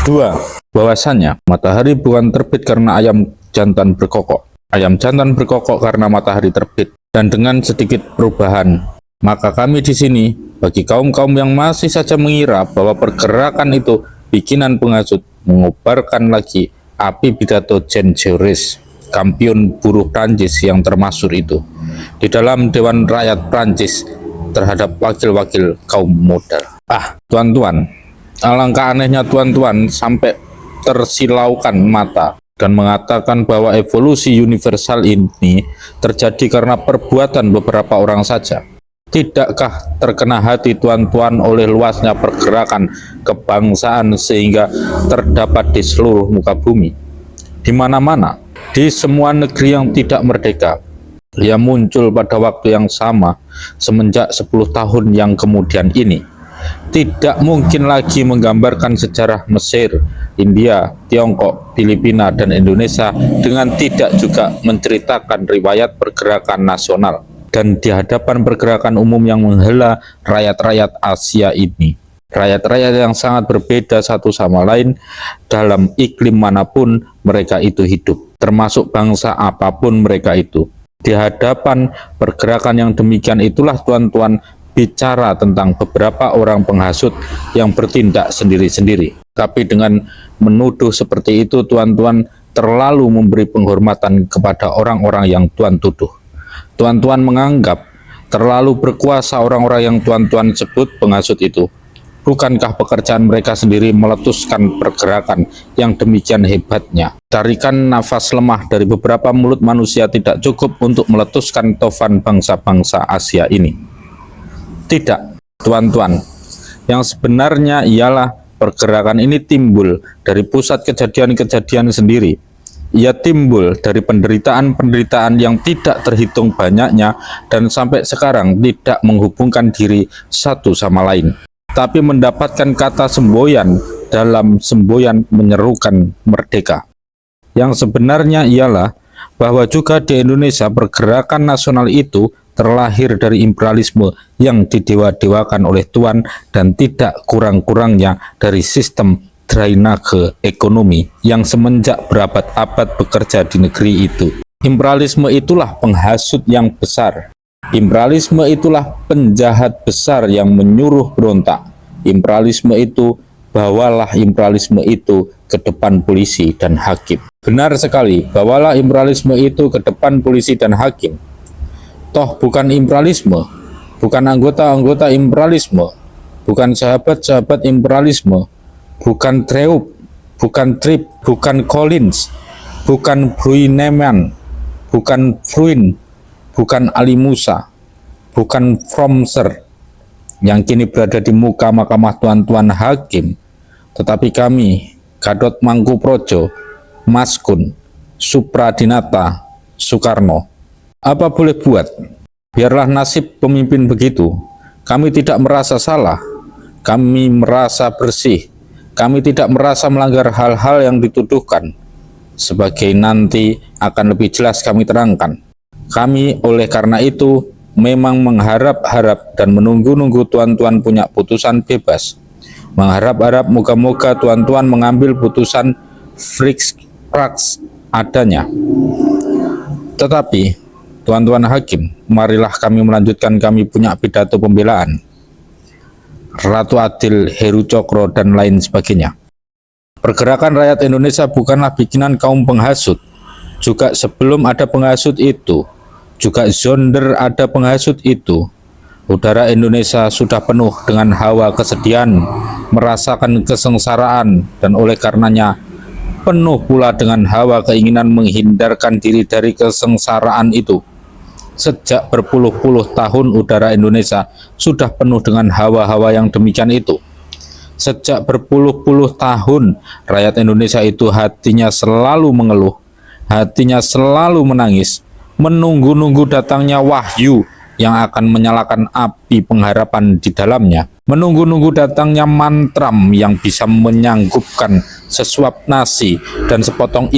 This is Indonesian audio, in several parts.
Dua, bahwasannya matahari bukan terbit karena ayam jantan berkokok. Ayam jantan berkokok karena matahari terbit. Dan dengan sedikit perubahan, maka kami di sini, bagi kaum-kaum yang masih saja mengira bahwa pergerakan itu bikinan penghasut, mengobarkan lagi api pidato Jean Jaurès, kampion buruh Prancis yang termasyhur itu, di dalam Dewan Rakyat Prancis terhadap wakil-wakil kaum modal. Tuan-tuan, alangkah anehnya tuan-tuan sampai tersilaukan mata dan mengatakan bahwa evolusi universal ini terjadi karena perbuatan beberapa orang saja. Tidakkah terkena hati tuan-tuan oleh luasnya pergerakan kebangsaan sehingga terdapat di seluruh muka bumi, di mana-mana, di semua negeri yang tidak merdeka? Ia muncul pada waktu yang sama semenjak 10 tahun yang kemudian ini. Tidak mungkin lagi menggambarkan sejarah Mesir, India, Tiongkok, Filipina, dan Indonesia dengan tidak juga menceritakan riwayat pergerakan nasional dan di hadapan pergerakan umum yang menghela rakyat-rakyat Asia ini. Rakyat-rakyat yang sangat berbeda satu sama lain dalam iklim manapun mereka itu hidup, termasuk bangsa apapun mereka itu. Di hadapan pergerakan yang demikian itulah tuan-tuan bicara tentang beberapa orang penghasut yang bertindak sendiri-sendiri. Tapi dengan menuduh seperti itu, tuan-tuan terlalu memberi penghormatan kepada orang-orang yang tuan tuduh. Tuan-tuan menganggap terlalu berkuasa orang-orang yang tuan-tuan sebut penghasut itu. Bukankah pekerjaan mereka sendiri meletuskan pergerakan yang demikian hebatnya? Tarikan nafas lemah dari beberapa mulut manusia tidak cukup untuk meletuskan tovan bangsa-bangsa Asia ini. Tidak, tuan-tuan. Yang sebenarnya ialah pergerakan ini timbul dari pusat kejadian-kejadian sendiri. Ia timbul dari penderitaan-penderitaan yang tidak terhitung banyaknya dan sampai sekarang tidak menghubungkan diri satu sama lain, tapi mendapatkan kata semboyan dalam semboyan menyerukan merdeka. Yang sebenarnya ialah bahwa juga di Indonesia pergerakan nasional itu terlahir dari imperialisme yang didewa-dewakan oleh Tuan dan tidak kurang-kurangnya dari sistem drainase ekonomi yang semenjak berabad-abad bekerja di negeri itu. Imperialisme itulah penghasut yang besar. Imperialisme itulah penjahat besar yang menyuruh berontak. Imperialisme itu, bawalah imperialisme itu ke depan polisi dan hakim. Benar sekali, bawalah imperialisme itu ke depan polisi dan hakim. Toh bukan imperialisme, bukan anggota-anggota imperialisme, bukan sahabat-sahabat imperialisme, bukan Treup, bukan Tripp, bukan Collins, bukan Bruinemann, bukan Fruin, bukan Ali Musa, bukan Fromser yang kini berada di muka mahkamah tuan-tuan hakim, tetapi kami, Gatot Mangkuprojo, Maskun, Supradinata, Soekarno. Apa boleh buat? Biarlah nasib pemimpin begitu. Kami tidak merasa salah. Kami merasa bersih. Kami tidak merasa melanggar hal-hal yang dituduhkan. Sebagai nanti akan lebih jelas kami terangkan. Kami oleh karena itu memang mengharap-harap dan menunggu-nunggu tuan-tuan punya putusan bebas. Mengharap-harap moga-moga tuan-tuan mengambil putusan friks-praks adanya. Tetapi tuan-tuan hakim, marilah kami melanjutkan kami punya pidato pembelaan. Ratu Adil, Heru Cokro, dan lain sebagainya. Pergerakan rakyat Indonesia bukanlah bikinan kaum penghasut. Juga sebelum ada penghasut itu, juga Zonder ada penghasut itu. Udara Indonesia sudah penuh dengan hawa kesedihan, merasakan kesengsaraan, dan oleh karenanya penuh pula dengan hawa keinginan menghindarkan diri dari kesengsaraan itu. Sejak berpuluh-puluh tahun udara Indonesia sudah penuh dengan hawa-hawa yang demikian itu. Sejak berpuluh-puluh tahun rakyat Indonesia itu hatinya selalu mengeluh, hatinya selalu menangis, menunggu-nunggu datangnya wahyu yang akan menyalakan api pengharapan di dalamnya, menunggu-nunggu datangnya mantram yang bisa menyanggupkan sesuap nasi dan sepotong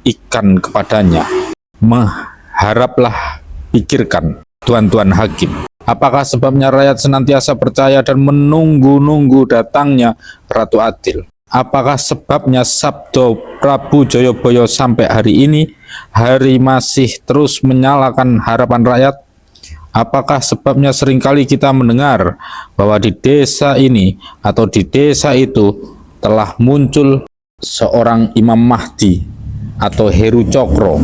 ikan kepadanya. Haraplah, pikirkan, tuan-tuan hakim. Apakah sebabnya rakyat senantiasa percaya dan menunggu-nunggu datangnya Ratu Adil? Apakah sebabnya Sabdo Prabu Jayabaya sampai hari ini hari masih terus menyalakan harapan rakyat? Apakah sebabnya seringkali kita mendengar bahwa di desa ini atau di desa itu telah muncul seorang Imam Mahdi atau Heru Cokro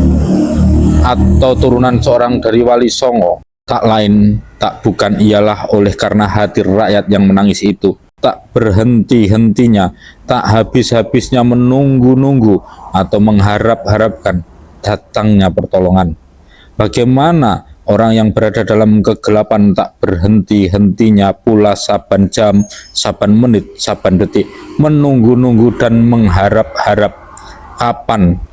atau turunan seorang dari Wali Songo? Tak lain tak bukan ialah oleh karena hati rakyat yang menangis itu tak berhenti-hentinya, tak habis-habisnya menunggu-nunggu atau mengharap-harapkan datangnya pertolongan. Bagaimana orang yang berada dalam kegelapan tak berhenti-hentinya pula saban jam, saban menit, saban detik menunggu-nunggu dan mengharap-harap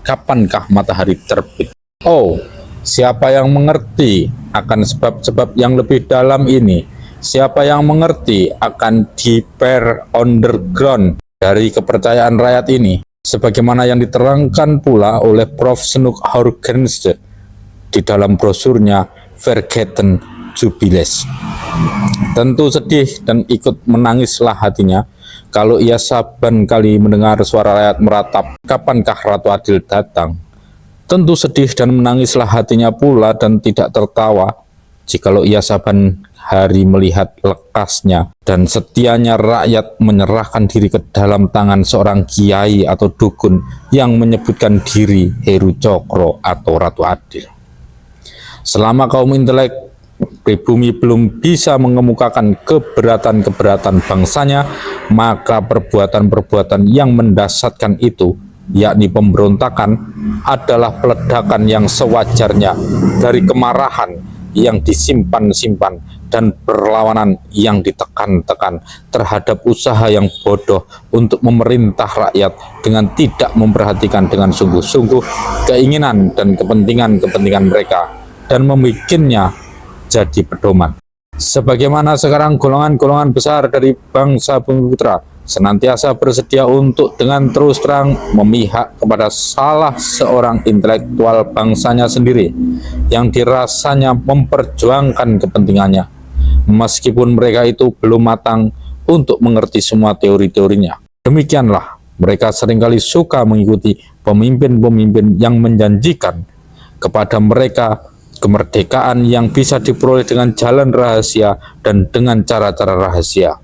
kapankah matahari terbit. Oh, siapa yang mengerti akan sebab-sebab yang lebih dalam ini? Siapa yang mengerti akan deeper underground dari kepercayaan rakyat ini? Sebagaimana yang diterangkan pula oleh Prof. Snoek Horgense di dalam brosurnya Vergeten Jubilees. Tentu sedih dan ikut menangislah hatinya kalau ia saban kali mendengar suara rakyat meratap, kapankah Ratu Adil datang? Tentu sedih dan menangislah hatinya pula dan tidak tertawa jikalau ia saban hari melihat lekasnya dan setianya rakyat menyerahkan diri ke dalam tangan seorang kiai atau dukun yang menyebutkan diri Heru Cokro atau Ratu Adil. Selama kaum intelek pribumi belum bisa mengemukakan keberatan-keberatan bangsanya, maka perbuatan-perbuatan yang mendasarkan itu, yakni pemberontakan, adalah peledakan yang sewajarnya dari kemarahan yang disimpan-simpan dan perlawanan yang ditekan-tekan terhadap usaha yang bodoh untuk memerintah rakyat dengan tidak memperhatikan dengan sungguh-sungguh keinginan dan kepentingan-kepentingan mereka dan membuatnya jadi pedoman. Sebagaimana sekarang golongan-golongan besar dari bangsa Bumiputra senantiasa bersedia untuk dengan terus terang memihak kepada salah seorang intelektual bangsanya sendiri yang dirasanya memperjuangkan kepentingannya, meskipun mereka itu belum matang untuk mengerti semua teori-teorinya. Demikianlah mereka seringkali suka mengikuti pemimpin-pemimpin yang menjanjikan kepada mereka kemerdekaan yang bisa diperoleh dengan jalan rahasia dan dengan cara-cara rahasia,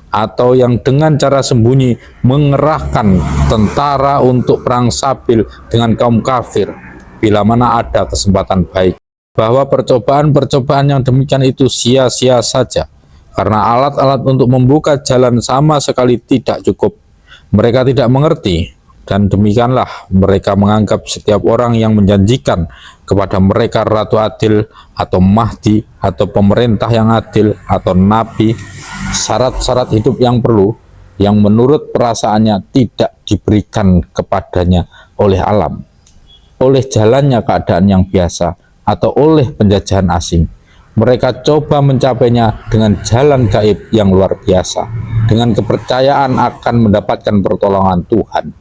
atau yang dengan cara sembunyi mengerahkan tentara untuk perang sabil dengan kaum kafir bila mana ada kesempatan baik, bahwa percobaan-percobaan yang demikian itu sia-sia saja karena alat-alat untuk membuka jalan sama sekali tidak cukup. Mereka tidak mengerti, dan demikianlah mereka menganggap setiap orang yang menjanjikan kepada mereka Ratu Adil atau Mahdi atau pemerintah yang adil atau nabi, syarat-syarat hidup yang perlu yang menurut perasaannya tidak diberikan kepadanya oleh alam, oleh jalannya keadaan yang biasa atau oleh penjajahan asing. Mereka coba mencapainya dengan jalan gaib yang luar biasa, dengan kepercayaan akan mendapatkan pertolongan Tuhan.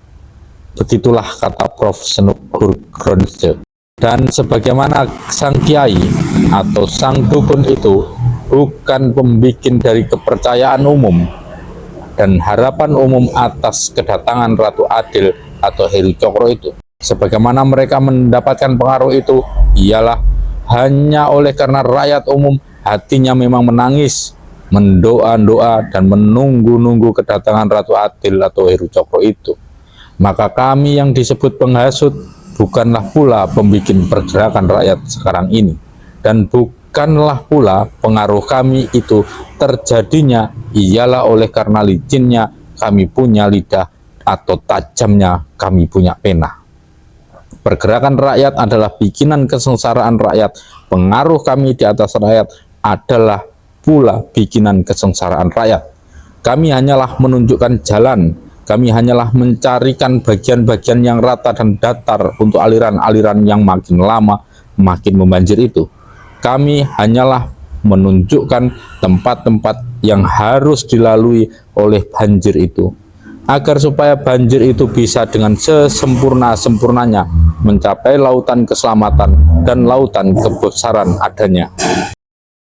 Begitulah kata Prof. Snoek Horgense. Dan sebagaimana sang kiai atau sang dukun itu bukan pembikin dari kepercayaan umum dan harapan umum atas kedatangan Ratu Adil atau Heru Cokro itu, sebagaimana mereka mendapatkan pengaruh itu ialah hanya oleh karena rakyat umum hatinya memang menangis, mendoa-doa dan menunggu-nunggu kedatangan Ratu Adil atau Heru Cokro itu. Maka kami yang disebut penghasut bukanlah pula pembikin pergerakan rakyat sekarang ini, dan bukanlah pula pengaruh kami itu terjadinya ialah oleh karena licinnya kami punya lidah atau tajamnya kami punya pena. Pergerakan rakyat adalah bikinan kesengsaraan rakyat, pengaruh kami di atas rakyat adalah pula bikinan kesengsaraan rakyat. Kami hanyalah menunjukkan jalan, kami hanyalah mencarikan bagian-bagian yang rata dan datar untuk aliran-aliran yang makin lama makin membanjir itu. Kami hanyalah menunjukkan tempat-tempat yang harus dilalui oleh banjir itu, agar supaya banjir itu bisa dengan sesempurna-sempurnanya mencapai lautan keselamatan dan lautan kebesaran adanya.